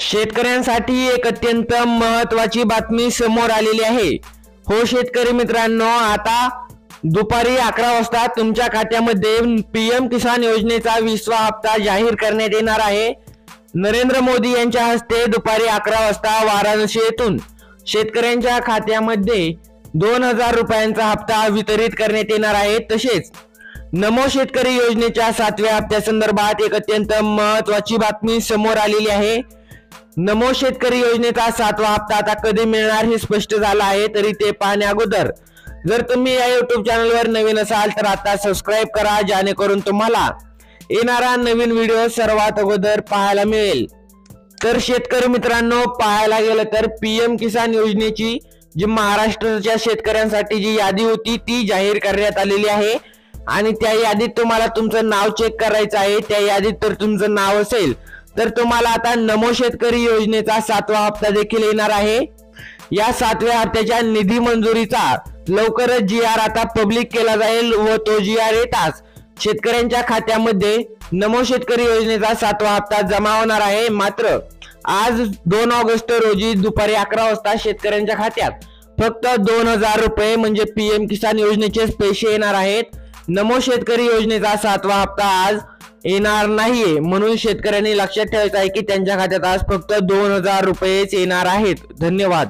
शेतकऱ्यांसाठी एक अत्यंत महत्त्वाची बातमी समोर आलेली आहे। हो शेतकरी मित्रांनो, आता दुपारी 11 वाजता तुमच्या खात्यामध्ये पीएम किसान योजनेचा 20वा हप्ता जाहीर करण्यात येणार आहे। नरेंद्र मोदी यांच्या हस्ते दुपारी 11 वाजता वाराणसी येथून शेतकऱ्यांच्या खात्यामध्ये 2000 रुपयांचा हप्ता वितरित करण्यात येणार आहे। तसेच नमो शेतकरी योजनेच्या 7व्या हप्त्यासंदर्भात एक अत्यंत महत्त्वाची बातमी समोर आलेली आहे। नमो शेतकरी योजनेचा 7वा हप्ता आता कधी मिळणार हे स्पष्ट झालं आहे। तरी ते पाहण्या अगोदर जर तुम्ही या YouTube चॅनलवर नवीन असाल तर आता सबस्क्राइब करा, जेणेकरून तुम्हाला येणारा नवीन व्हिडिओ सर्वात अगोदर पाहायला मिळेल। तर शेतकरी मित्रांनो, पाहायला गेलं तर पीएम किसान योजनेची जी महाराष्ट्राच्या शेतकऱ्यांसाठी जी यादी होती ती जाहीर करण्यात आलेली आहे आणि त्या यादीत तुम्हाला तुमचं नाव चेक करायचं आहे। त्या यादीत तर तुमचं नाव असेल तर तुम्हाला आता नमो शेतकरी योजनेचा 7वा हप्ता देखील येणार आहे। या 7व्या हप्त्याच्या निधी मंजुरीचा लवकरच GR आता पब्लिक केला जाईल व तो GR येताच शेतकऱ्यांच्या खात्यामध्ये नमो शेतकरी योजनेचा 7वा हप्ता जमा होणार आहे। मात्र आज 2 ऑगस्ट रोजी दुपारी 11 वाजता शेतकऱ्यांच्या खात्यात फक्त 2000 रुपये म्हणजे पीएम किसान योजनेचे पैसे येणार आहेत। नमो शेतकरी योजनेचा 7वा हप्ता आज येणार नाहीये, म्हणून शेतकऱ्यांनी लक्षात ठेवायचं आहे की त्यांच्या खात्यात आज फक्त 2000 रुपयेच येणार आहेत। धन्यवाद।